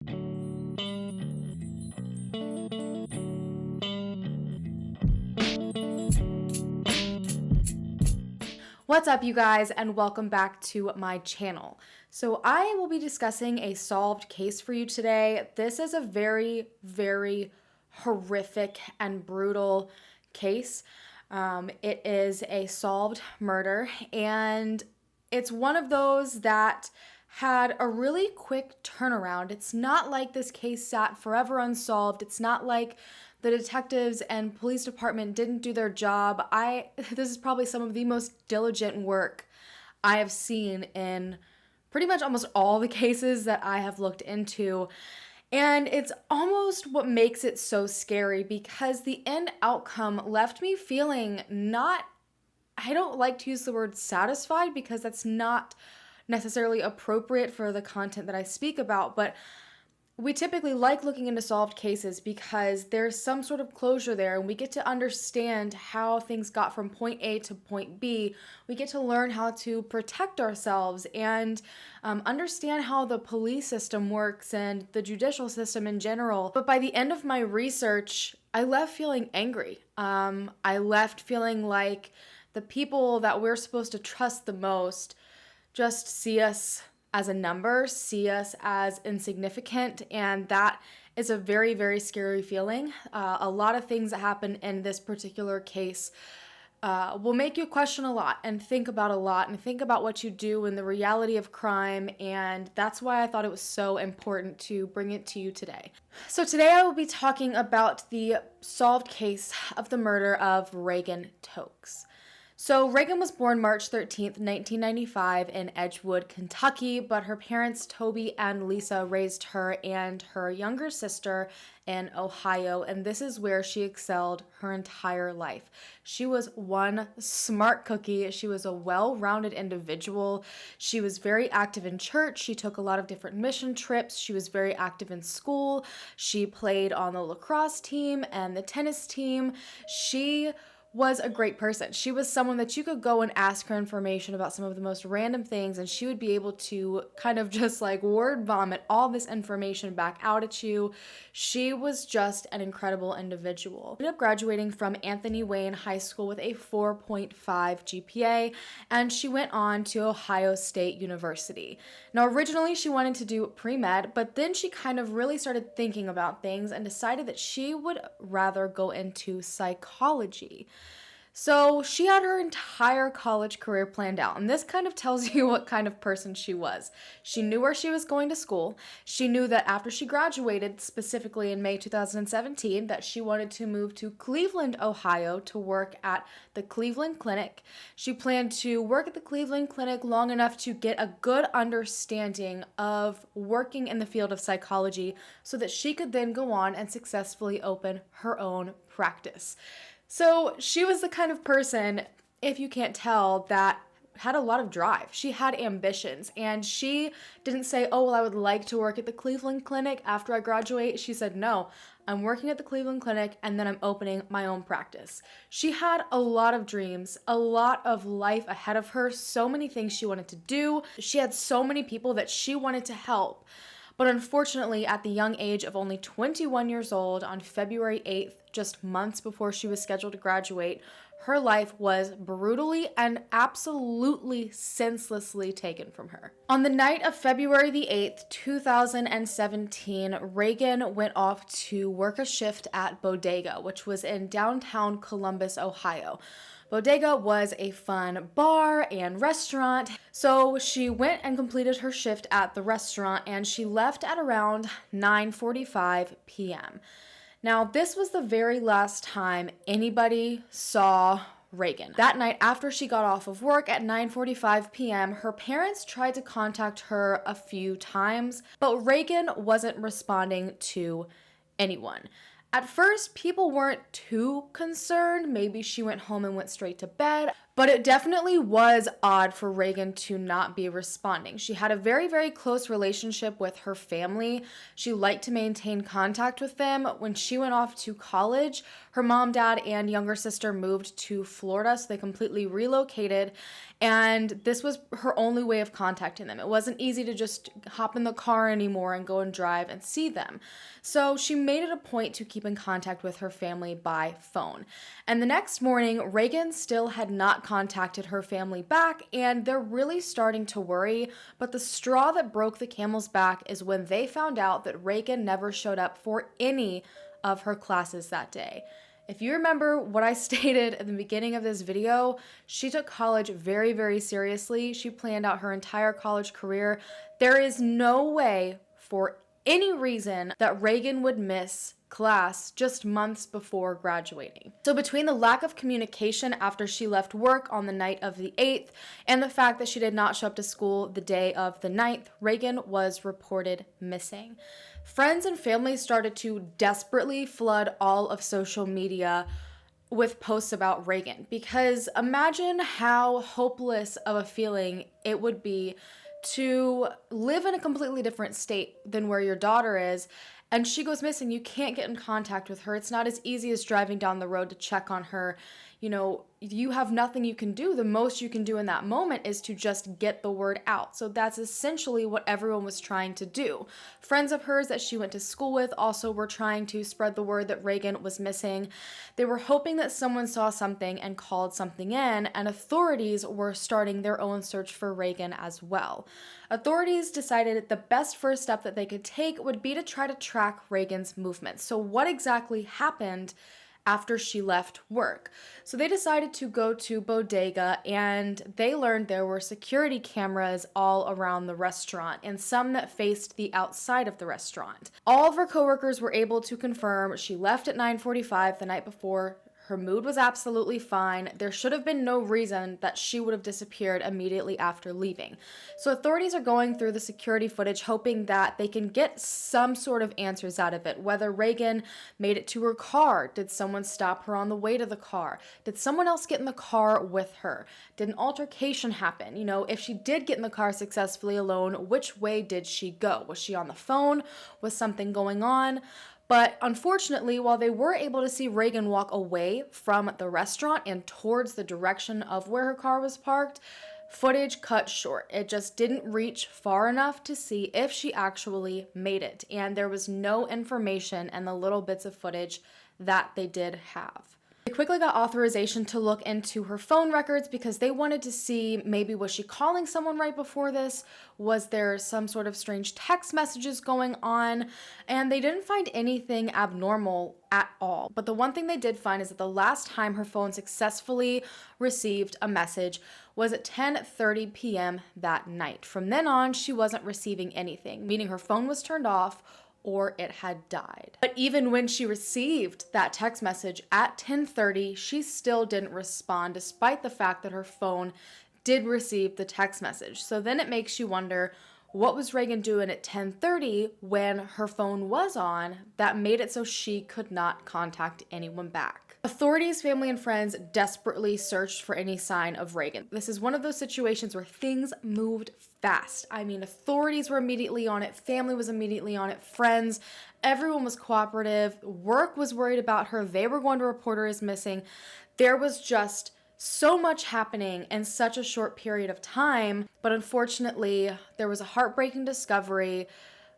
What's up, you guys, and welcome back to my channel. So I will be discussing a solved case for you today. This is a very, very horrific and brutal case. It is a solved murder, and it's one of those that had a really quick turnaround. It's not like this case sat forever unsolved. It's not like the detectives and police department didn't do their job. This is probably some of the most diligent work I have seen in pretty much almost all the cases that I have looked into. And it's almost what makes it so scary, because the end outcome left me feeling I don't like to use the word satisfied because that's not necessarily appropriate for the content that I speak about, but we typically like looking into solved cases because there's some sort of closure there, and we get to understand how things got from point A to point B. We get to learn how to protect ourselves and understand how the police system works and the judicial system in general. But by the end of my research, I left feeling angry. I left feeling like the people that we're supposed to trust the most just see us as a number, see us as insignificant, and that is a very, very scary feeling. A lot of things that happen in this particular case will make you question a lot and think about a lot and think about what you do and the reality of crime, and that's why I thought it was so important to bring it to you today. So today I will be talking about the solved case of the murder of Reagan Tokes. So Reagan was born March 13th, 1995 in Edgewood, Kentucky, but her parents, Toby and Lisa, raised her and her younger sister in Ohio, and this is where she excelled her entire life. She was one smart cookie. She was a well-rounded individual. She was very active in church. She took a lot of different mission trips. She was very active in school. She played on the lacrosse team and the tennis team. She was a great person. She was someone that you could go and ask her information about some of the most random things, and she would be able to kind of just like word vomit all this information back out at you. She was just an incredible individual. She ended up graduating from Anthony Wayne High School with a 4.5 GPA, and she went on to Ohio State University. Now, originally she wanted to do pre-med, but then she kind of really started thinking about things and decided that she would rather go into psychology. So she had her entire college career planned out, and this kind of tells you what kind of person she was. She knew where she was going to school. She knew that after she graduated, specifically in May 2017, that she wanted to move to Cleveland, Ohio to work at the Cleveland Clinic. She planned to work at the Cleveland Clinic long enough to get a good understanding of working in the field of psychology so that she could then go on and successfully open her own practice. So she was the kind of person, if you can't tell, that had a lot of drive. She had ambitions, and she didn't say, oh, well, I would like to work at the Cleveland Clinic after I graduate. She said, no, I'm working at the Cleveland Clinic, and then I'm opening my own practice. She had a lot of dreams, a lot of life ahead of her, so many things she wanted to do. She had so many people that she wanted to help. But unfortunately, at the young age of only 21 years old, on February 8th, just months before she was scheduled to graduate, her life was brutally and absolutely senselessly taken from her. On the night of February the 8th, 2017, Reagan went off to work a shift at Bodega, which was in downtown Columbus, Ohio. Bodega was a fun bar and restaurant, so she went and completed her shift at the restaurant, and she left at around 9:45 p.m. Now, this was the very last time anybody saw Reagan. That night, after she got off of work at 9:45 p.m., her parents tried to contact her a few times, but Reagan wasn't responding to anyone. At first, people weren't too concerned. Maybe she went home and went straight to bed. But it definitely was odd for Reagan to not be responding. She had a very, very close relationship with her family. She liked to maintain contact with them. When she went off to college, her mom, dad, and younger sister moved to Florida, so they completely relocated. And this was her only way of contacting them. It wasn't easy to just hop in the car anymore and go and drive and see them. So she made it a point to keep in contact with her family by phone. And the next morning, Reagan still had not contacted her family back, and they're really starting to worry. But the straw that broke the camel's back is when they found out that Reagan never showed up for any of her classes that day. If you remember what I stated at the beginning of this video, she took college very, very seriously. She planned out her entire college career. There is no way for any reason that Reagan would miss class just months before graduating. So between the lack of communication after she left work on the night of the 8th and the fact that she did not show up to school the day of the 9th, Reagan was reported missing. Friends and family started to desperately flood all of social media with posts about Reagan, because imagine how hopeless of a feeling it would be to live in a completely different state than where your daughter is, and she goes missing. You can't get in contact with her. It's not as easy as driving down the road to check on her. You know, you have nothing you can do. The most you can do in that moment is to just get the word out. So that's essentially what everyone was trying to do. Friends of hers that she went to school with also were trying to spread the word that Reagan was missing. They were hoping that someone saw something and called something in, and authorities were starting their own search for Reagan as well. Authorities decided the best first step that they could take would be to try to track Reagan's movements. So what exactly happened after she left work? So they decided to go to Bodega, and they learned there were security cameras all around the restaurant and some that faced the outside of the restaurant. All of her coworkers were able to confirm she left at 9:45 the night before. Her mood was absolutely fine. There should have been no reason that she would have disappeared immediately after leaving. So authorities are going through the security footage, hoping that they can get some sort of answers out of it. Whether Reagan made it to her car. Did someone stop her on the way to the car? Did someone else get in the car with her? Did an altercation happen? You know, if she did get in the car successfully alone, which way did she go? Was she on the phone? Was something going on? But unfortunately, while they were able to see Reagan walk away from the restaurant and towards the direction of where her car was parked, footage cut short. It just didn't reach far enough to see if she actually made it. And there was no information in the little bits of footage that they did have. They quickly got authorization to look into her phone records because they wanted to see, maybe was she calling someone right before this? Was there some sort of strange text messages going on? And they didn't find anything abnormal at all. But the one thing they did find is that the last time her phone successfully received a message was at 10:30 p.m. that night. From then on, she wasn't receiving anything, meaning her phone was turned off or it had died. But even when she received that text message at 10:30, she still didn't respond, despite the fact that her phone did receive the text message. So then it makes you wonder, what was Reagan doing at 10:30 when her phone was on that made it so she could not contact anyone back? Authorities, family, and friends desperately searched for any sign of Reagan. This is one of those situations where things moved fast. I mean, authorities were immediately on it, family was immediately on it, friends, everyone was cooperative, work was worried about her, they were going to report her as missing. There was just so much happening in such a short period of time, but unfortunately, there was a heartbreaking discovery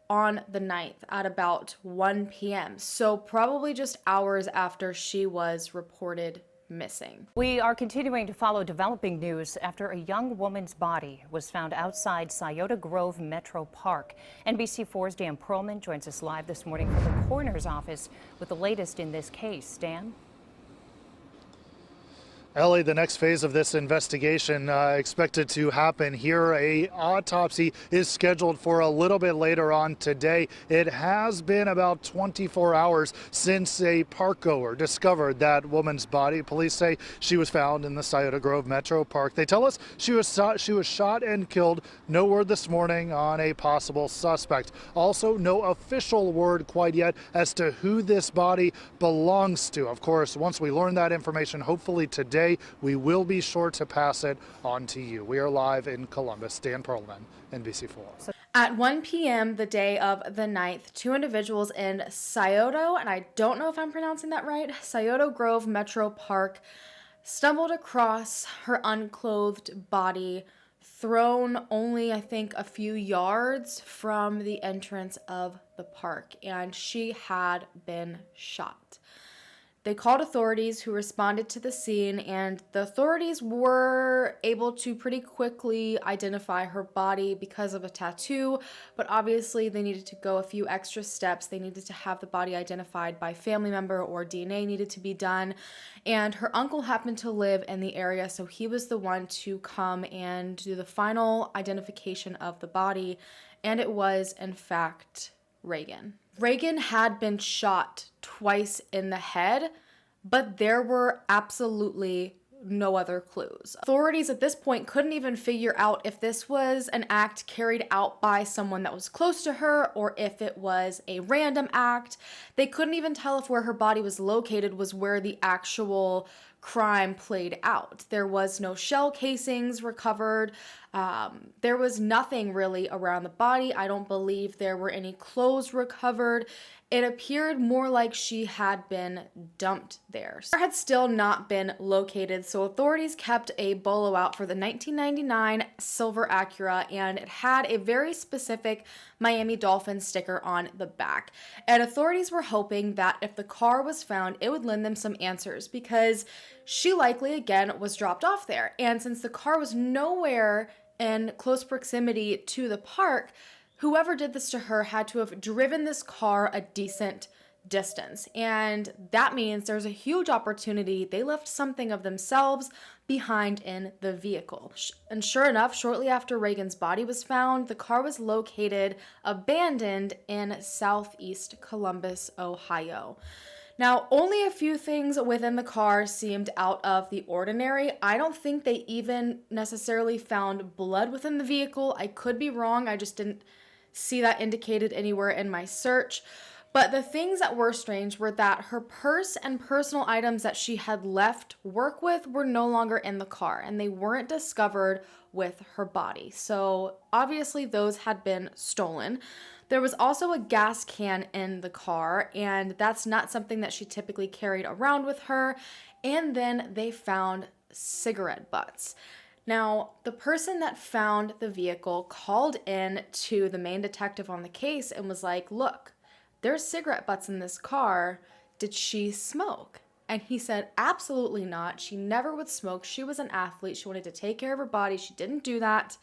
on the 9th at about 1 p.m. So probably just hours after she was reported missing. We are continuing to follow developing news after a young woman's body was found outside Scioto Grove Metro Park. NBC4's Dan Perlman joins us live this morning from the coroner's office with the latest in this case. Dan? Ellie, the next phase of this investigation expected to happen here. A autopsy is scheduled for a little bit later on today. It has been about 24 hours since a park goer discovered that woman's body. Police say she was found in the Scioto Grove Metro Park. They tell us she was shot and killed. No word this morning on a possible suspect. Also, no official word quite yet as to who this body belongs to. Of course, once we learn that information, hopefully today, we will be sure to pass it on to you. We are live in Columbus. Dan Perlman, NBC4. At 1 p.m. the day of the 9th, two individuals in Scioto, and I don't know if I'm pronouncing that right, Scioto Grove Metro Park, stumbled across her unclothed body, thrown only, I think, a few yards from the entrance of the park, and she had been shot. They called authorities who responded to the scene, and the authorities were able to pretty quickly identify her body because of a tattoo, but obviously they needed to go a few extra steps. They needed to have the body identified by family member, or DNA needed to be done, and her uncle happened to live in the area, so he was the one to come and do the final identification of the body, and it was, in fact, Reagan. Reagan had been shot twice in the head, but there were absolutely no other clues. Authorities at this point couldn't even figure out if this was an act carried out by someone that was close to her or if it was a random act. They couldn't even tell if where her body was located was where the actual crime played out. There was no shell casings recovered. There was nothing really around the body. I don't believe there were any clothes recovered. It appeared more like she had been dumped there. Her had still not been located, so authorities kept a bolo out for the 1999 silver Acura, and it had a very specific Miami Dolphins sticker on the back. And authorities were hoping that if the car was found, it would lend them some answers, because she likely, again, was dropped off there. And since the car was nowhere in close proximity to the park, whoever did this to her had to have driven this car a decent distance. And that means there's a huge opportunity they left something of themselves behind in the vehicle. And sure enough, shortly after Reagan's body was found, the car was located abandoned in southeast Columbus, Ohio. Now, only a few things within the car seemed out of the ordinary. I don't think they even necessarily found blood within the vehicle. I could be wrong. I just didn't see that indicated anywhere in my search. But the things that were strange were that her purse and personal items that she had left work with were no longer in the car, and they weren't discovered with her body. So obviously those had been stolen. There was also a gas can in the car, and that's not something that she typically carried around with her. And then they found cigarette butts. Now, the person that found the vehicle called in to the main detective on the case and was like, "Look, there's cigarette butts in this car. Did she smoke?" And he said, "Absolutely not. She never would smoke. She was an athlete. She wanted to take care of her body. She didn't do that."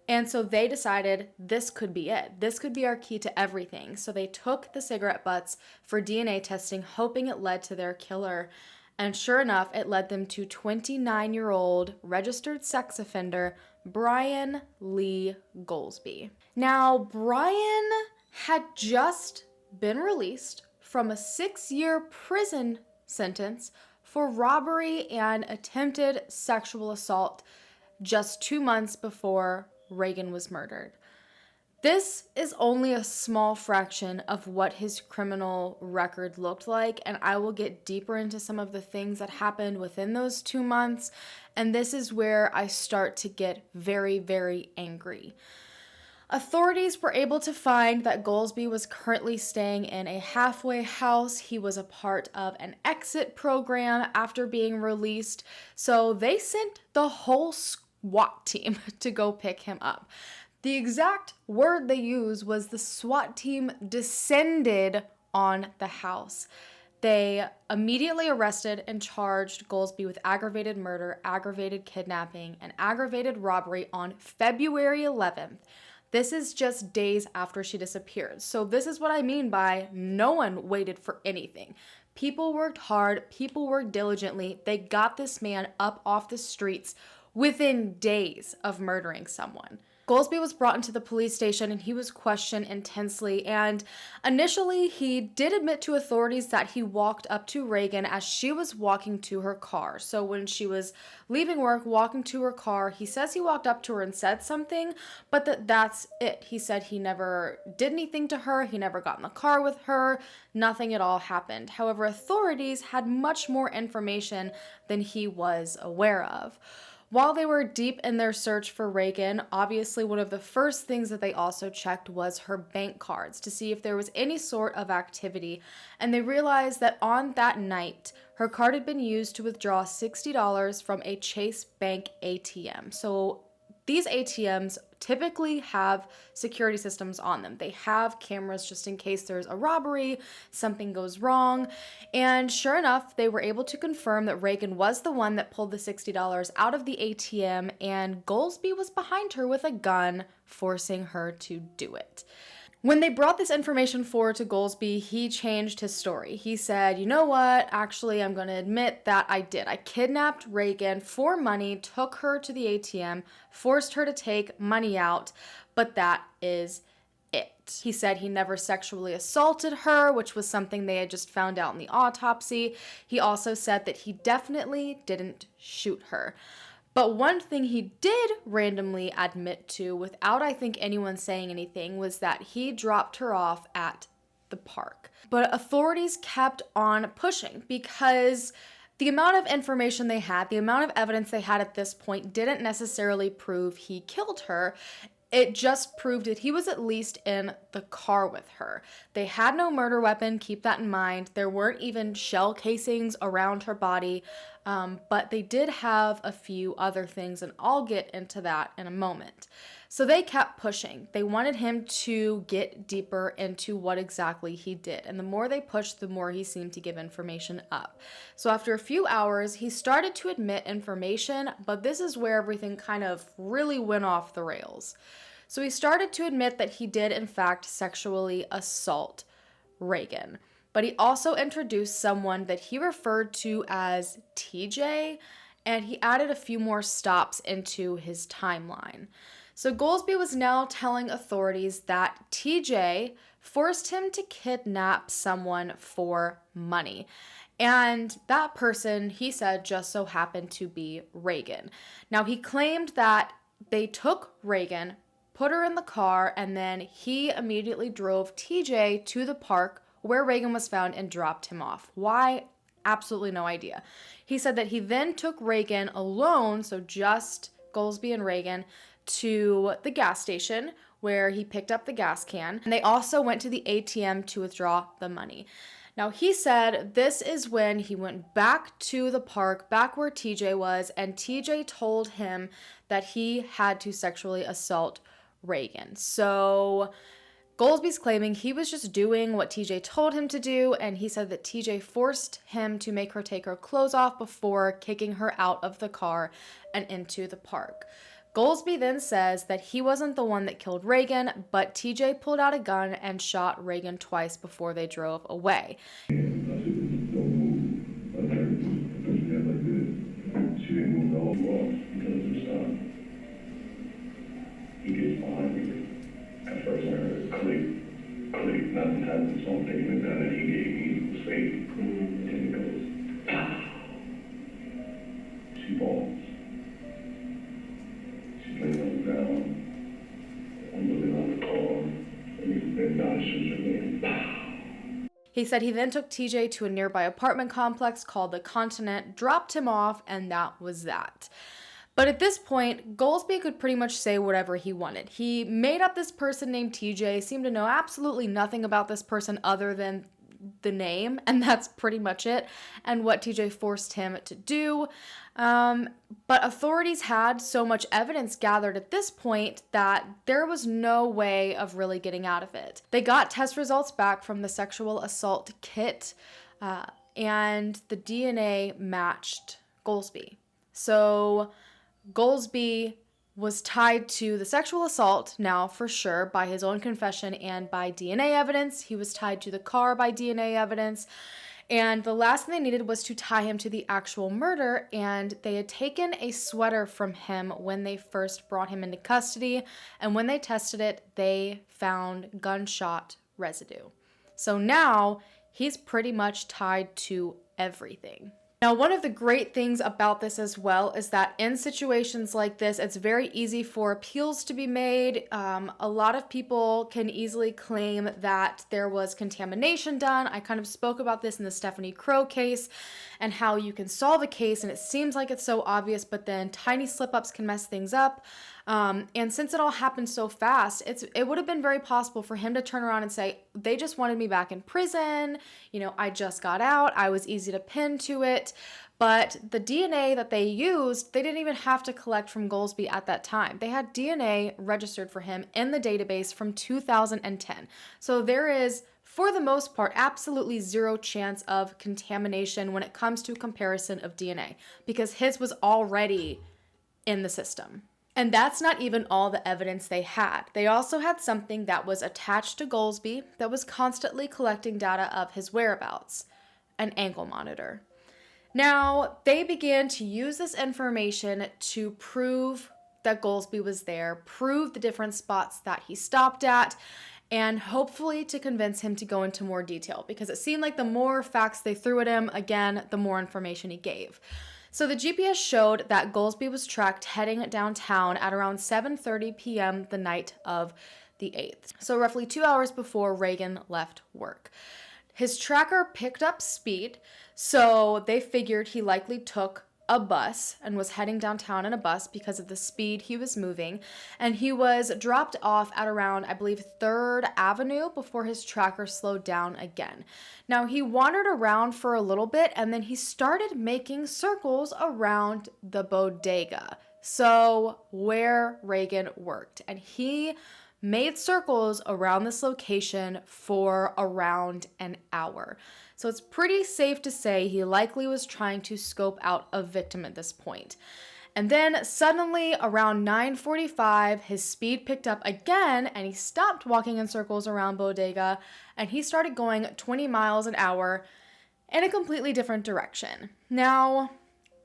And so they decided this could be it. This could be our key to everything. So they took the cigarette butts for DNA testing, hoping it led to their killer. And sure enough, it led them to 29-year-old registered sex offender Brian Lee Goolsbee. Now, Brian had just been released from a 6-year prison sentence for robbery and attempted sexual assault just 2 months before Reagan was murdered. This is only a small fraction of what his criminal record looked like, and I will get deeper into some of the things that happened within those 2 months, and this is where I start to get very, very angry. Authorities were able to find that Goolsbee was currently staying in a halfway house. He was a part of an exit program after being released, so they sent the whole SWAT team to go pick him up. The exact word they used was the SWAT team descended on the house. They immediately arrested and charged Goolsbee with aggravated murder, aggravated kidnapping, and aggravated robbery on February 11th. This is just days after she disappeared. So this is what I mean by no one waited for anything. People worked hard, people worked diligently. They got this man up off the streets within days of murdering someone. Goolsbee was brought into the police station and he was questioned intensely, and initially he did admit to authorities that he walked up to Reagan as she was walking to her car. So when she was leaving work, walking to her car, he says he walked up to her and said something, but that's it. He said he never did anything to her, he never got in the car with her, nothing at all happened. However, authorities had much more information than he was aware of. While they were deep in their search for Reagan, obviously one of the first things that they also checked was her bank cards to see if there was any sort of activity, and they realized that on that night, her card had been used to withdraw $60 from a Chase Bank ATM. So these ATMs typically have security systems on them. They have cameras just in case there's a robbery, something goes wrong. And sure enough, they were able to confirm that Reagan was the one that pulled the $60 out of the ATM, and Goolsbee was behind her with a gun, forcing her to do it. When they brought this information forward to Goolsbee, he changed his story. He said, you know what, actually, I'm going to admit that I did. I kidnapped Reagan for money, took her to the ATM, forced her to take money out, but that is it. He said he never sexually assaulted her, which was something they had just found out in the autopsy. He also said that he definitely didn't shoot her. But one thing he did randomly admit to, without I think anyone saying anything, was that he dropped her off at the park. But authorities kept on pushing because the amount of information they had, the amount of evidence they had at this point didn't necessarily prove he killed her. It just proved that he was at least in the car with her. They had no murder weapon, keep that in mind. There weren't even shell casings around her body, but they did have a few other things, and I'll get into that in a moment. So they kept pushing. They wanted him to get deeper into what exactly he did, and the more they pushed, the more he seemed to give information up. So after a few hours, he started to admit information, but this is where everything kind of really went off the rails. So he started to admit that he did, in fact, sexually assault Reagan. But he also introduced someone that he referred to as TJ, and he added a few more stops into his timeline. So Goolsbee was now telling authorities that TJ forced him to kidnap someone for money. And that person, he said, just so happened to be Reagan. Now, he claimed that they took Reagan, put her in the car, and then he immediately drove TJ to the park where Reagan was found and dropped him off. Why? Absolutely no idea. He said that he then took Reagan alone, so just Goolsbee and Reagan, to the gas station where he picked up the gas can. And they also went to the ATM to withdraw the money. Now, he said this is when he went back to the park, back where TJ was, and TJ told him that he had to sexually assault Reagan. So Goolsbee's claiming he was just doing what TJ told him to do, and he said that TJ forced him to make her take her clothes off before kicking her out of the car and into the park. Goolsbee then says that he wasn't the one that killed Reagan, but TJ pulled out a gun and shot Reagan twice before they drove away. He gets behind me. At first I heard click, nothing happened, so I'm taking the gun that he gave me was fake. And it goes, pow. She falls. She lays on the ground. I'm looking on the car, and he's been down, shoots her again. Pow. He said he then took TJ to a nearby apartment complex called the Continent, dropped him off, and that was that. But at this point, Goolsbee could pretty much say whatever he wanted. He made up this person named TJ, seemed to know absolutely nothing about this person other than the name, and that's pretty much it, and what TJ forced him to do. But authorities had so much evidence gathered at this point that there was no way of really getting out of it. They got test results back from the sexual assault kit, and the DNA matched Goolsbee. So Goolsbee was tied to the sexual assault now for sure by his own confession and by DNA evidence. He was tied to the car by DNA evidence. And the last thing they needed was to tie him to the actual murder. And they had taken a sweater from him when they first brought him into custody. And when they tested it, they found gunshot residue. So now he's pretty much tied to everything. Now, one of the great things about this as well is that in situations like this, it's very easy for appeals to be made. A lot of people can easily claim that there was contamination done. I kind of spoke about this in the Stephanie Crow case and how you can solve a case and it seems like it's so obvious, but then tiny slip-ups can mess things up. And since it all happened so fast, it would have been very possible for him to turn around and say, they just wanted me back in prison. You know, I just got out. I was easy to pin to it. But the DNA that they used, they didn't even have to collect from Goolsbee at that time. They had DNA registered for him in the database from 2010. So there is, for the most part, absolutely zero chance of contamination when it comes to comparison of DNA because his was already in the system. And that's not even all the evidence they had. They also had something that was attached to Goolsbee that was constantly collecting data of his whereabouts, an ankle monitor. Now, they began to use this information to prove that Goolsbee was there, prove the different spots that he stopped at, and hopefully to convince him to go into more detail because it seemed like the more facts they threw at him, again, the more information he gave. So the GPS showed that Goolsbee was tracked heading downtown at around 7:30 p.m. the night of the 8th, so roughly 2 hours before Reagan left work. His tracker picked up speed, so they figured he likely took a bus and was heading downtown in a bus because of the speed he was moving, and he was dropped off at around, I believe, 3rd Avenue before his tracker slowed down again. Now, he wandered around for a little bit, and then he started making circles around the bodega, so where Reagan worked, and he made circles around this location for around an hour. So it's pretty safe to say he likely was trying to scope out a victim at this point. And then suddenly around 9:45, his speed picked up again and he stopped walking in circles around bodega and he started going 20 miles an hour in a completely different direction. Now,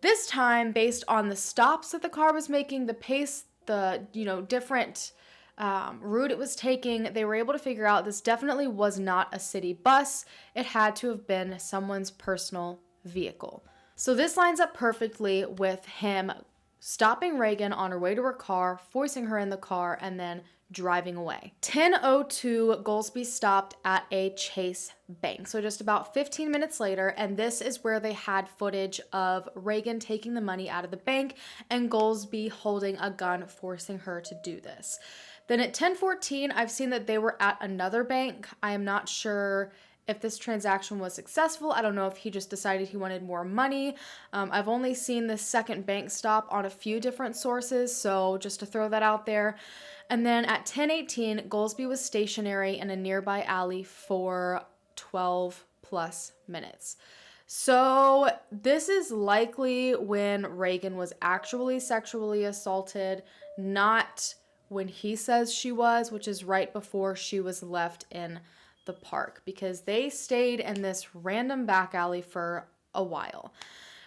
this time, based on the stops that the car was making, the pace, the different route it was taking, they were able to figure out this definitely was not a city bus. It had to have been someone's personal vehicle. So this lines up perfectly with him stopping Reagan on her way to her car, forcing her in the car, and then driving away. 10:02, Goolsbee stopped at a Chase bank. So just about 15 minutes later, and this is where they had footage of Reagan taking the money out of the bank and Goolsbee holding a gun, forcing her to do this. Then at 10:14, I've seen that they were at another bank. I am not sure if this transaction was successful. I don't know if he just decided he wanted more money. I've only seen the second bank stop on a few different sources, so just to throw that out there. And then at 10:18, Goolsbee was stationary in a nearby alley for 12 plus minutes. So this is likely when Reagan was actually sexually assaulted, not when he says she was, which is right before she was left in the park, because they stayed in this random back alley for a while.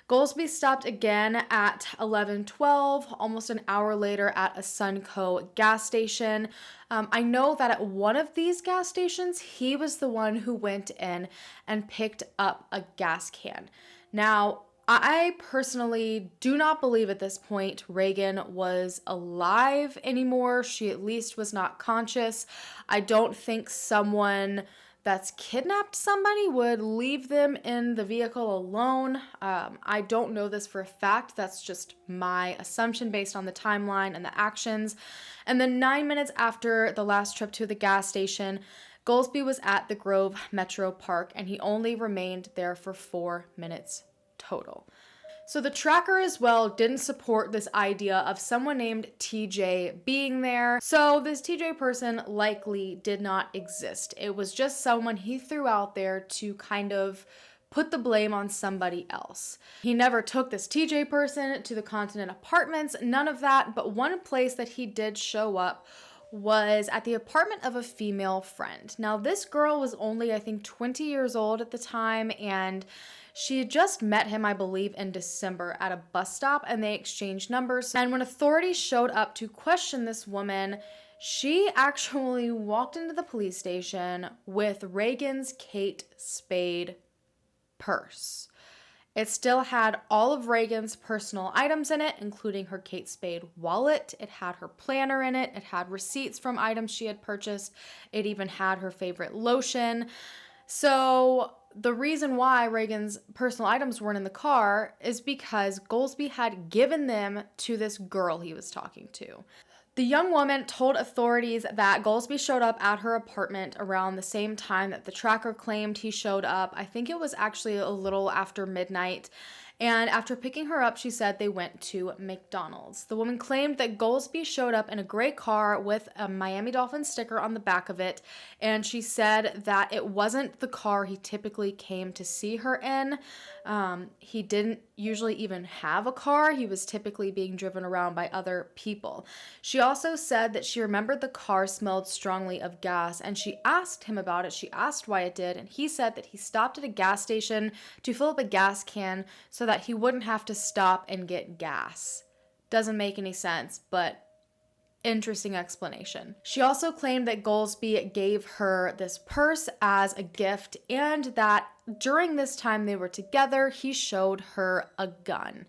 Goolsbee stopped again at 11:12, almost an hour later at a Sunco gas station. I know that at one of these gas stations, he was the one who went in and picked up a gas can. Now, I personally do not believe at this point Reagan was alive anymore. She at least was not conscious. I don't think someone that's kidnapped somebody would leave them in the vehicle alone. I don't know this for a fact. That's just my assumption based on the timeline and the actions. And then 9 minutes after the last trip to the gas station, Goolsbee was at the Grove Metro Park and he only remained there for 4 minutes total. So the tracker as well didn't support this idea of someone named TJ being there. So this TJ person likely did not exist. It was just someone he threw out there to kind of put the blame on somebody else. He never took this TJ person to the Continent Apartments, none of that, but one place that he did show up was at the apartment of a female friend. Now this girl was only, I think, 20 years old at the time, and she had just met him, I believe, in December at a bus stop, and they exchanged numbers. And when authorities showed up to question this woman, she actually walked into the police station with Reagan's Kate Spade purse. It still had all of Reagan's personal items in it, including her Kate Spade wallet. It had her planner in it. It had receipts from items she had purchased. It even had her favorite lotion. So the reason why Reagan's personal items weren't in the car is because Goolsbee had given them to this girl he was talking to. The young woman told authorities that Goolsbee showed up at her apartment around the same time that the tracker claimed he showed up. I think it was actually a little after midnight. And after picking her up, she said they went to McDonald's. The woman claimed that Goolsbee showed up in a gray car with a Miami Dolphins sticker on the back of it. And she said that it wasn't the car he typically came to see her in. He didn't usually even have a car. He was typically being driven around by other people. She also said that she remembered the car smelled strongly of gas, and she asked him about it. She asked why it did, and he said that he stopped at a gas station to fill up a gas can so that he wouldn't have to stop and get gas. Doesn't make any sense, but interesting explanation. She also claimed that Goolsbee gave her this purse as a gift and that during this time they were together, he showed her a gun.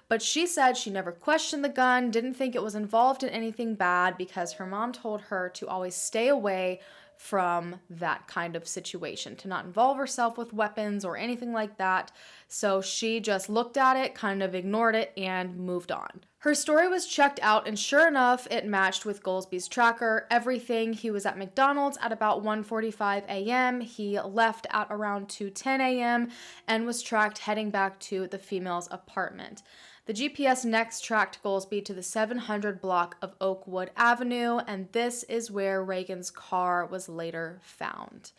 But she said she never questioned the gun, didn't think it was involved in anything bad because her mom told her to always stay away from that kind of situation, to not involve herself with weapons or anything like that. So she just looked at it, kind of ignored it, and moved on. Her story was checked out, and sure enough, it matched with Goolsbee's tracker. Everything. He was at McDonald's at about 1:45 a.m. He left at around 2:10 a.m. and was tracked heading back to the female's apartment. The GPS next tracked Goolsbee to the 700 block of Oakwood Avenue, and this is where Reagan's car was later found.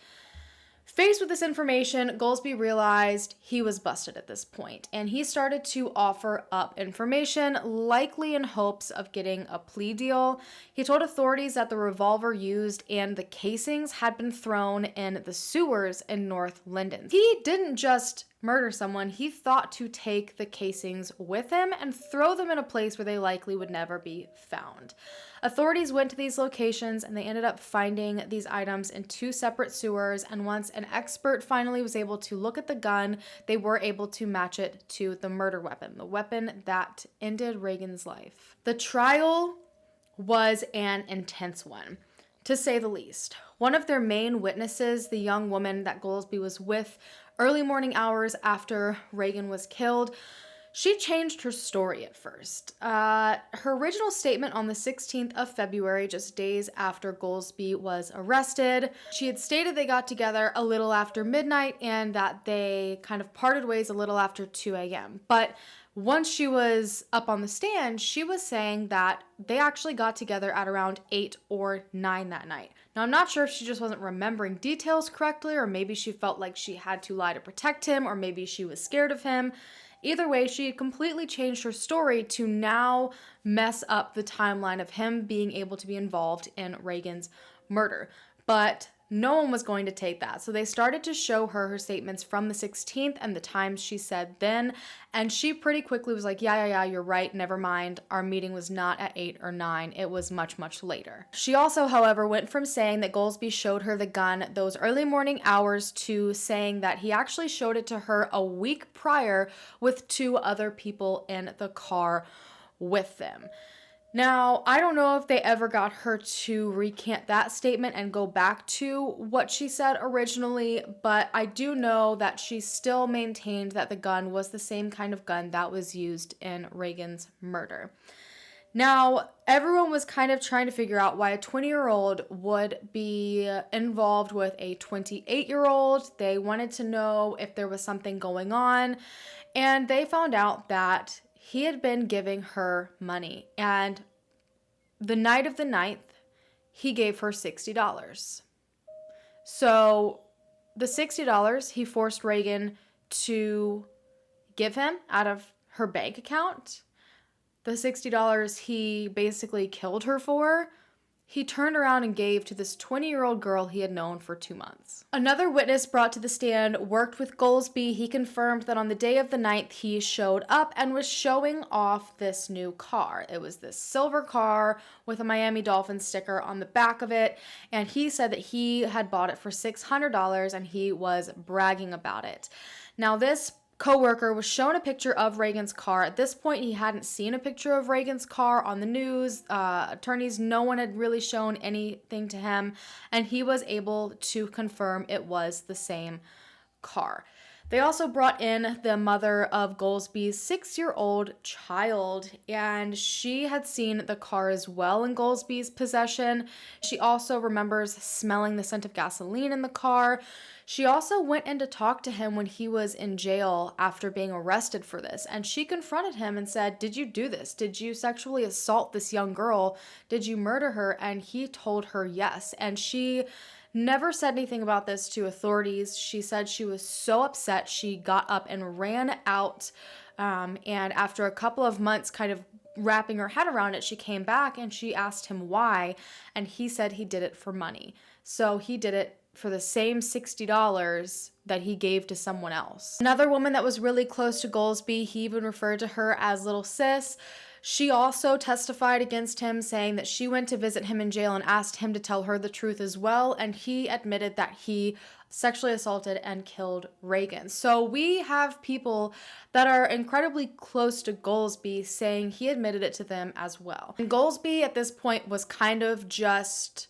Faced with this information, Goolsbee realized he was busted at this point, and he started to offer up information, likely in hopes of getting a plea deal. He told authorities that the revolver used and the casings had been thrown in the sewers in North Linden. He didn't just murder someone, he thought to take the casings with him and throw them in a place where they likely would never be found. Authorities went to these locations and they ended up finding these items in two separate sewers, and once an expert finally was able to look at the gun, they were able to match it to the murder weapon, the weapon that ended Reagan's life. The trial was an intense one, to say the least. One of their main witnesses, the young woman that Goolsbee was with early morning hours after Reagan was killed, she changed her story at first. Her original statement on the 16th of February, just days after Goolsbee was arrested, she had stated they got together a little after midnight and that they kind of parted ways a little after 2 a.m. But once she was up on the stand, she was saying that they actually got together at around 8 or 9 that night. Now, I'm not sure if she just wasn't remembering details correctly, or maybe she felt like she had to lie to protect him, or maybe she was scared of him. Either way, she had completely changed her story to now mess up the timeline of him being able to be involved in Reagan's murder. But no one was going to take that. So they started to show her statements from the 16th and the times she said then. And she pretty quickly was like, yeah, you're right. Never mind. Our meeting was not at 8 or 9. It was much, much later. She also, however, went from saying that Goolsbee showed her the gun those early morning hours to saying that he actually showed it to her a week prior with two other people in the car with them. Now, I don't know if they ever got her to recant that statement and go back to what she said originally, but I do know that she still maintained that the gun was the same kind of gun that was used in Reagan's murder. Now, everyone was kind of trying to figure out why a 20-year-old would be involved with a 28-year-old. They wanted to know if there was something going on, and they found out that he had been giving her money, and the night of the 9th, he gave her $60. So the $60 he forced Reagan to give him out of her bank account. The $60 he basically killed her for, he turned around and gave to this 20-year-old girl he had known for 2 months. Another witness brought to the stand worked with Goolsbee. He confirmed that on the day of the 9th, he showed up and was showing off this new car. It was this silver car with a Miami Dolphins sticker on the back of it, and he said that he had bought it for $600 and he was bragging about it. Now, this coworker was shown a picture of Reagan's car. At this point, he hadn't seen a picture of Reagan's car on the news. Attorneys, no one had really shown anything to him, and he was able to confirm it was the same car. They also brought in the mother of Goolsbee's 6-year-old child, and she had seen the car as well in Goolsbee's possession. She also remembers smelling the scent of gasoline in the car. She also went in to talk to him when he was in jail after being arrested for this, and she confronted him and said, "Did you do this? Did you sexually assault this young girl? Did you murder her?" And he told her yes, and she never said anything about this to authorities. She said she was so upset she got up and ran out, and after a couple of months kind of wrapping her head around it, she came back and she asked him why, and he said he did it for money. So he did it for the same $60 that he gave to someone else. Another woman that was really close to Goolsbee, he even referred to her as Little Sis. She also testified against him, saying that she went to visit him in jail and asked him to tell her the truth as well, and he admitted that he sexually assaulted and killed Reagan. So we have people that are incredibly close to Goolsbee saying he admitted it to them as well. And Goolsbee at this point was kind of just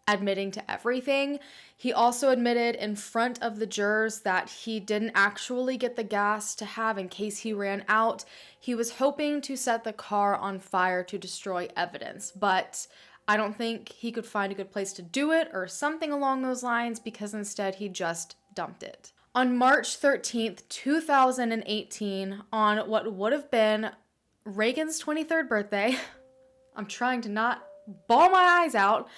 admitting to everything. He also admitted in front of the jurors that he didn't actually get the gas to have in case he ran out. He was hoping to set the car on fire to destroy evidence, but I don't think he could find a good place to do it or something along those lines, because instead he just dumped it. On March 13th, 2018, on what would have been Reagan's 23rd birthday, I'm trying to not bawl my eyes out,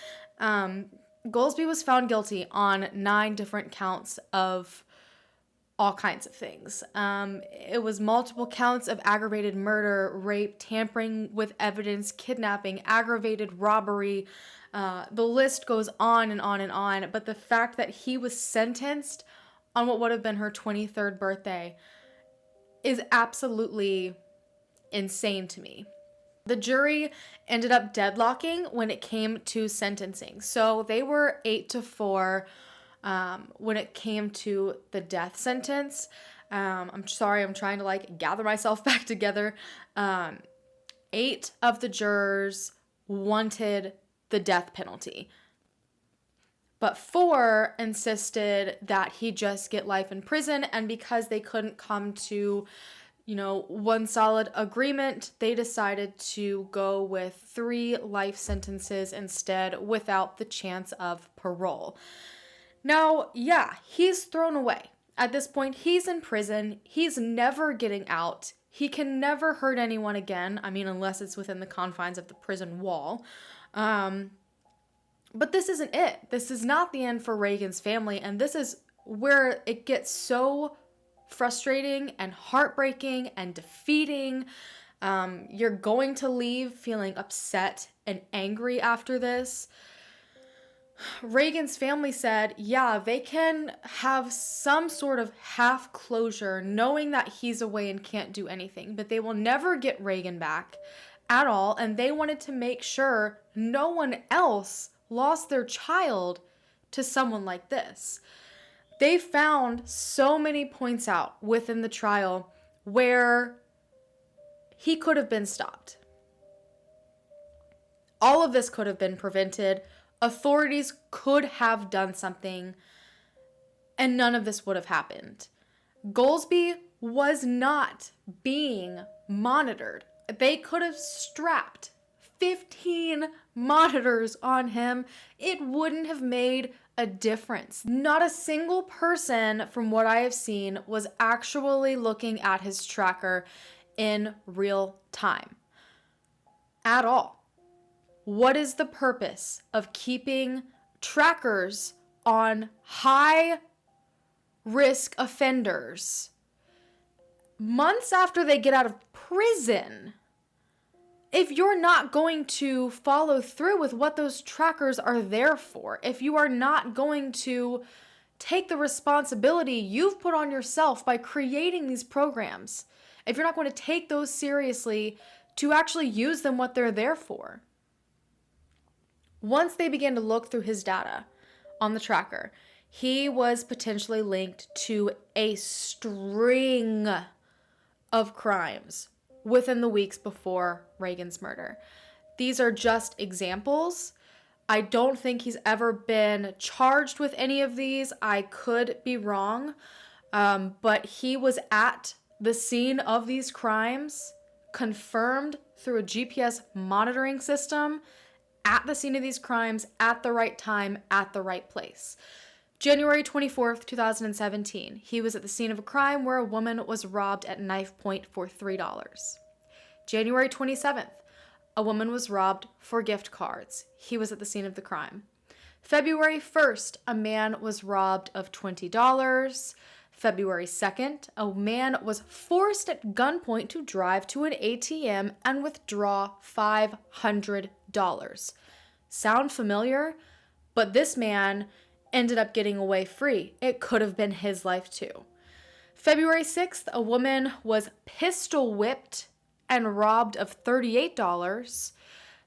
Goolsbee was found guilty on 9 different counts of all kinds of things. It was multiple counts of aggravated murder, rape, tampering with evidence, kidnapping, aggravated robbery. The list goes on and on and on. But the fact that he was sentenced on what would have been her 23rd birthday is absolutely insane to me. The jury ended up deadlocking when it came to sentencing. So they were 8-4 when it came to the death sentence. I'm sorry, I'm trying to gather myself back together. 8 of the jurors wanted the death penalty, but 4 insisted that he just get life in prison. And because they couldn't come to one solid agreement, they decided to go with 3 life sentences instead without the chance of parole. Now, yeah, he's thrown away. At this point, he's in prison. He's never getting out. He can never hurt anyone again. I mean, unless it's within the confines of the prison wall. But this isn't it. This is not the end for Reagan's family. And this is where it gets so frustrating and heartbreaking and defeating. You're going to leave feeling upset and angry after this. Reagan's family said, yeah, they can have some sort of half closure knowing that he's away and can't do anything, but they will never get Reagan back at all. And they wanted to make sure no one else lost their child to someone like this. They found so many points out within the trial where he could have been stopped. All of this could have been prevented. Authorities could have done something, and none of this would have happened. Goolsbee was not being monitored. They could have strapped 15 monitors on him. It wouldn't have made a difference. Not a single person, from what I have seen, was actually looking at his tracker in real time at all. What is the purpose of keeping trackers on high risk offenders months after they get out of prison if you're not going to follow through with what those trackers are there for? If you are not going to take the responsibility you've put on yourself by creating these programs, if you're not going to take those seriously to actually use them what they're there for. Once they began to look through his data on the tracker, He was potentially linked to a string of crimes within the weeks before Reagan's murder. These are just examples. I don't think he's ever been charged with any of these. I could be wrong, but he was at the scene of these crimes, confirmed through a GPS monitoring system, at the scene of these crimes, at the right time, at the right place. January 24th, 2017, he was at the scene of a crime where a woman was robbed at knife point for $3. January 27th, a woman was robbed for gift cards. He was at the scene of the crime. February 1st, a man was robbed of $20. February 2nd, a man was forced at gunpoint to drive to an ATM and withdraw $500. Sound familiar? But this man ended up getting away free. It could have been his life too. February 6th, a woman was pistol whipped and robbed of $38.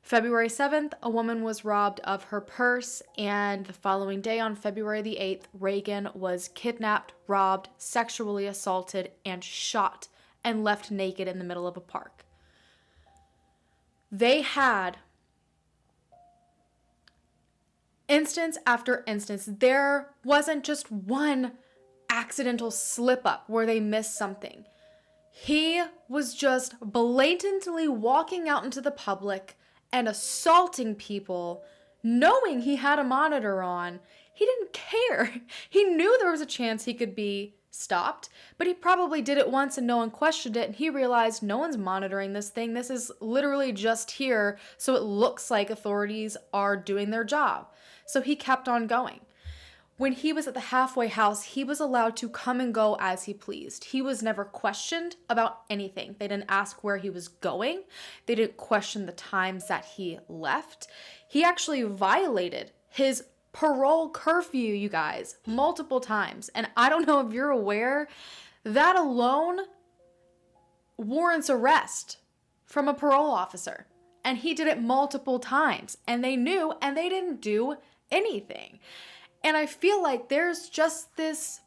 February 7th, a woman was robbed of her purse, and the following day, on February the 8th, Reagan was kidnapped, robbed, sexually assaulted, and shot and left naked in the middle of a park. They had instance after instance. There wasn't just one accidental slip up where they missed something. He was just blatantly walking out into the public and assaulting people, knowing he had a monitor on. He didn't care. He knew there was a chance he could be stopped, but he probably did it once and no one questioned it, and he realized no one's monitoring this thing. This is literally just here so it looks like authorities are doing their job. So he kept on going. When he was at the halfway house, he was allowed to come and go as he pleased. He was never questioned about anything. They didn't ask where he was going. They didn't question the times that he left. He actually violated his parole curfew, you guys, multiple times. And I don't know if you're aware, that alone warrants arrest from a parole officer. And he did it multiple times. And they knew, and they didn't do anything. And I feel like there's just this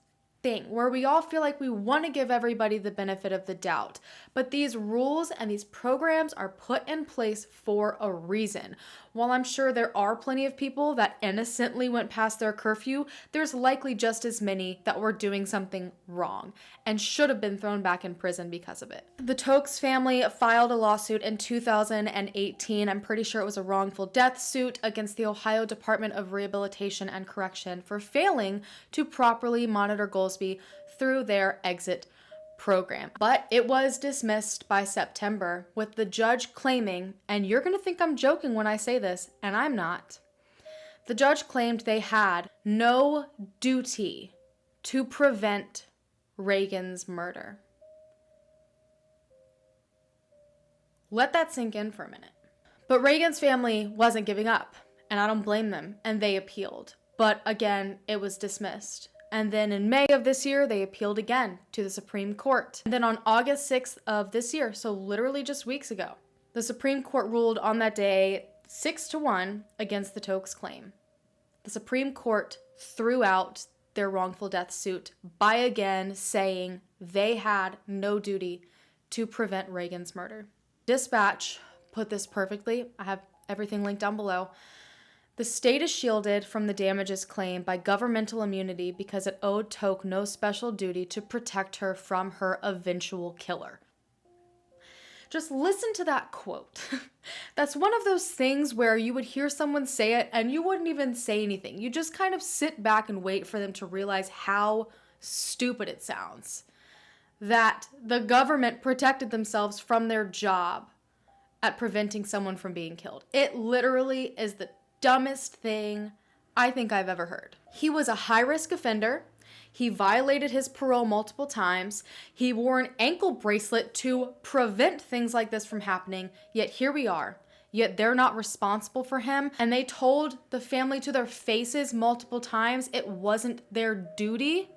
thing where we all feel like we want to give everybody the benefit of the doubt. But these rules and these programs are put in place for a reason. While I'm sure there are plenty of people that innocently went past their curfew, there's likely just as many that were doing something wrong and should have been thrown back in prison because of it. The Tokes family filed a lawsuit in 2018. I'm pretty sure it was a wrongful death suit against the Ohio Department of Rehabilitation and Correction for failing to properly monitor Goolsbee through their exit program. But it was dismissed by September, with the judge claiming, and you're going to think I'm joking when I say this, and I'm not. The judge claimed they had no duty to prevent Reagan's murder. Let that sink in for a minute. But Reagan's family wasn't giving up, and I don't blame them, and they appealed. But again, it was dismissed. And then in May of this year, they appealed again to the Supreme Court. And then on August 6th of this year, so literally just weeks ago, the Supreme Court ruled on that day 6-1 against the Tokes claim. The Supreme Court threw out their wrongful death suit by again saying they had no duty to prevent Reagan's murder. Dispatch put this perfectly. I have everything linked down below. The state is shielded from the damages claimed by governmental immunity because it owed Toke no special duty to protect her from her eventual killer. Just listen to that quote. That's one of those things where you would hear someone say it and you wouldn't even say anything. You just kind of sit back and wait for them to realize how stupid it sounds. That the government protected themselves from their job at preventing someone from being killed. It literally is the dumbest thing I think I've ever heard. He was a high-risk offender. He violated his parole multiple times. He wore an ankle bracelet to prevent things like this from happening. Yet here we are. Yet they're not responsible for him. And they told the family to their faces multiple times it wasn't their duty.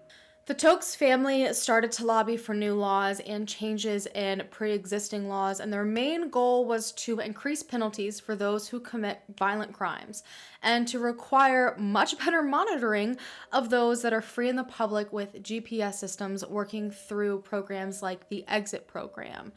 The Tokes family started to lobby for new laws and changes in pre-existing laws, and their main goal was to increase penalties for those who commit violent crimes and to require much better monitoring of those that are free in the public with GPS systems working through programs like the Exit Program.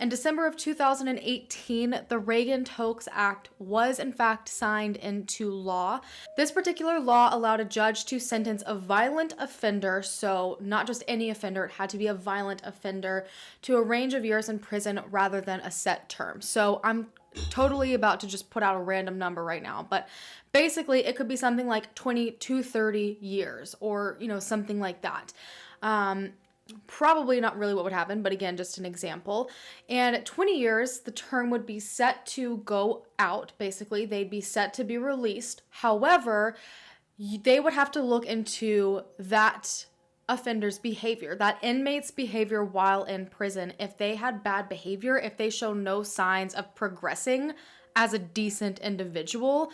In December of 2018, the Reagan Tokes Act was in fact signed into law. This particular law allowed a judge to sentence a violent offender, so not just any offender, it had to be a violent offender, to a range of years in prison rather than a set term. So I'm totally about to just put out a random number right now, but basically it could be something like 20 to 30 years or, something like that. Probably not really what would happen, but again, just an example. And at 20 years, the term would be set to go out, basically. They'd be set to be released. However, they would have to look into that offender's behavior, that inmate's behavior while in prison. If they had bad behavior, if they show no signs of progressing as a decent individual,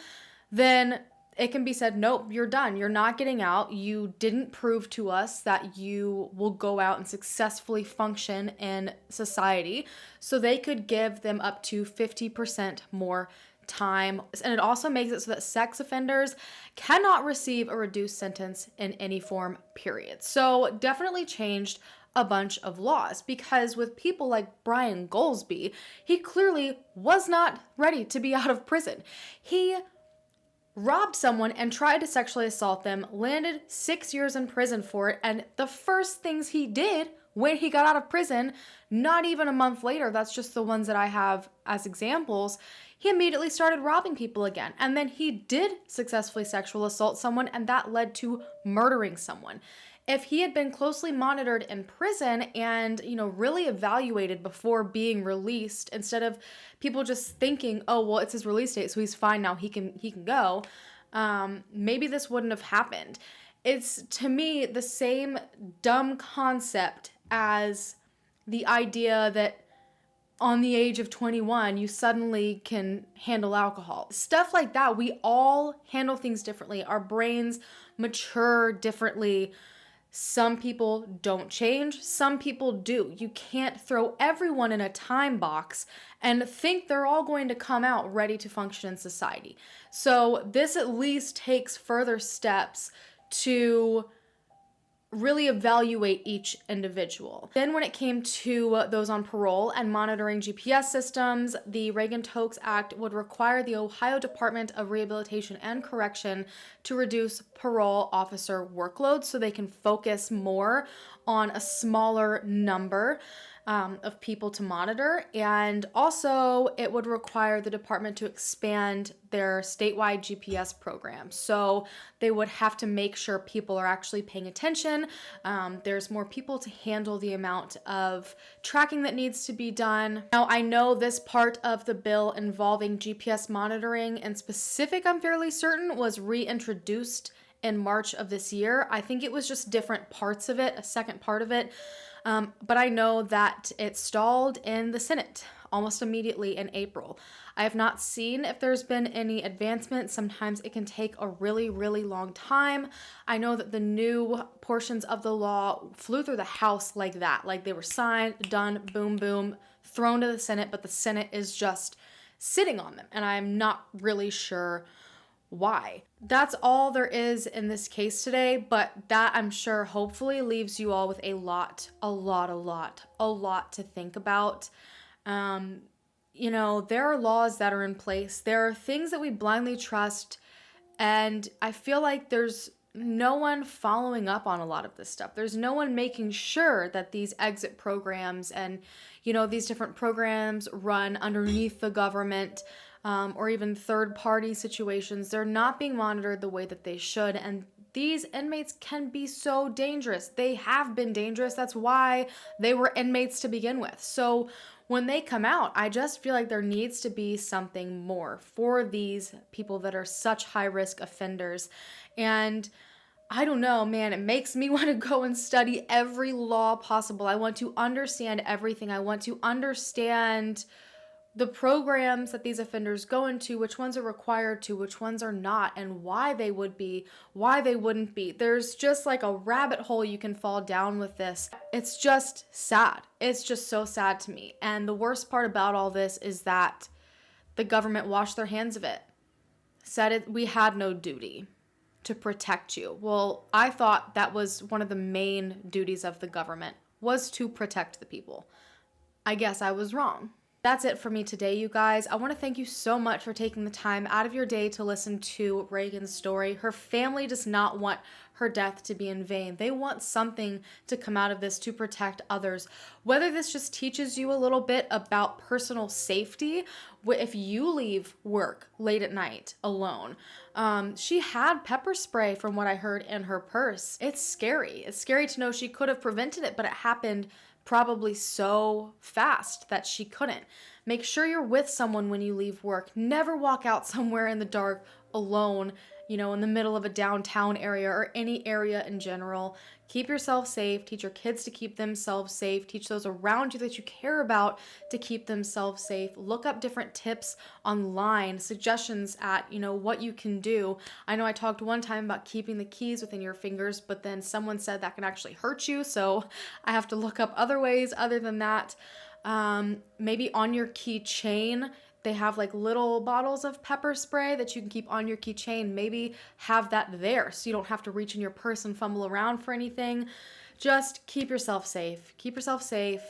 then it can be said, nope, you're done. You're not getting out. You didn't prove to us that you will go out and successfully function in society. So they could give them up to 50% more time. And it also makes it so that sex offenders cannot receive a reduced sentence in any form, period. So definitely changed a bunch of laws, because with people like Brian Goolsbee, he clearly was not ready to be out of prison. He robbed someone and tried to sexually assault them, landed 6 years in prison for it, and the first things he did when he got out of prison, not even a month later, that's just the ones that I have as examples, he immediately started robbing people again. And then he did successfully sexual assault someone, and that led to murdering someone. If he had been closely monitored in prison and, really evaluated before being released, instead of people just thinking, oh, well, it's his release date, so he's fine now, he can go, maybe this wouldn't have happened. It's, to me, the same dumb concept as the idea that on the age of 21, you suddenly can handle alcohol. Stuff like that. We all handle things differently. Our brains mature differently. Some people don't change, some people do. You can't throw everyone in a time box and think they're all going to come out ready to function in society. So this at least takes further steps to really evaluate each individual. Then when it came to those on parole and monitoring GPS systems, the Reagan Tokes Act would require the Ohio Department of Rehabilitation and Correction to reduce parole officer workload so they can focus more on a smaller number of people to monitor. And also it would require the department to expand their statewide GPS program. So they would have to make sure people are actually paying attention. There's more people to handle the amount of tracking that needs to be done. Now, I know this part of the bill involving GPS monitoring in specific, I'm fairly certain, was reintroduced in March of this year. I think it was just different parts of it, a second part of it. But I know that it stalled in the Senate almost immediately in April. I have not seen if there's been any advancement. Sometimes it can take a really, really long time. I know that the new portions of the law flew through the House like that. Like they were signed, done, boom, boom, thrown to the Senate, but the Senate is just sitting on them. And I'm not really sure why. That's all there is in this case today, but that I'm sure hopefully leaves you all with a lot to think about. There are laws that are in place. There are things that we blindly trust, and I feel like there's no one following up on a lot of this stuff. There's no one making sure that these exit programs and, these different programs run underneath the government, or even third-party situations, they're not being monitored the way that they should, and these inmates can be so dangerous. They have been dangerous. That's why they were inmates to begin with. So when they come out, I just feel like there needs to be something more for these people that are such high-risk offenders. And I don't know, man, it makes me want to go and study every law possible. I want to understand everything. I want to understand the programs that these offenders go into, which ones are required to, which ones are not, and why they would be, why they wouldn't be. There's just like a rabbit hole you can fall down with this. It's just sad. It's just so sad to me. And the worst part about all this is that the government washed their hands of it. Said we had no duty to protect you. Well, I thought that was one of the main duties of the government, was to protect the people. I guess I was wrong. That's it for me today, you guys. I want to thank you so much for taking the time out of your day to listen to Reagan's story. Her family does not want her death to be in vain. They want something to come out of this to protect others. Whether this just teaches you a little bit about personal safety, if you leave work late at night alone. She had pepper spray from what I heard in her purse. It's scary. It's scary to know she could have prevented it, but it happened probably so fast that she couldn't. Make sure you're with someone when you leave work. Never walk out somewhere in the dark alone, in the middle of a downtown area or any area in general. Keep yourself safe. Teach your kids to keep themselves safe. Teach those around you that you care about to keep themselves safe. Look up different tips online, suggestions at, what you can do. I know I talked one time about keeping the keys within your fingers, but then someone said that can actually hurt you. So I have to look up other ways other than that. Maybe on your keychain, they have like little bottles of pepper spray that you can keep on your keychain. Maybe have that there so you don't have to reach in your purse and fumble around for anything. Just keep yourself safe. Keep yourself safe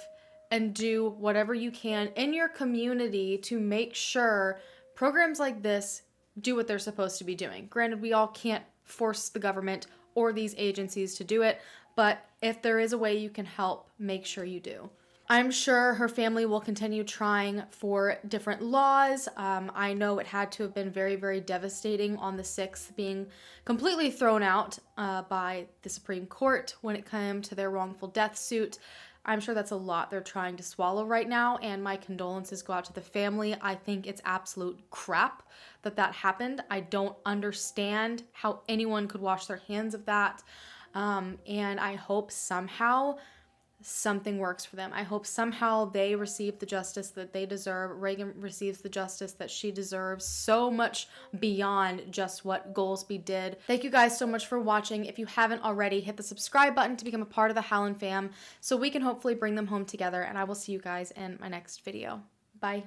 and do whatever you can in your community to make sure programs like this do what they're supposed to be doing. Granted, we all can't force the government or these agencies to do it, but if there is a way you can help, make sure you do. I'm sure her family will continue trying for different laws. I know it had to have been very, very devastating on the 6th, being completely thrown out by the Supreme Court when it came to their wrongful death suit. I'm sure that's a lot they're trying to swallow right now, and my condolences go out to the family. I think it's absolute crap that happened. I don't understand how anyone could wash their hands of that, and I hope somehow something works for them. I hope somehow they receive the justice that they deserve. Reagan receives the justice that she deserves, so much beyond just what Goolsbee did. Thank you guys so much for watching. If you haven't already, hit the subscribe button to become a part of the Hallan fam so we can hopefully bring them home together, and I will see you guys in my next video. Bye.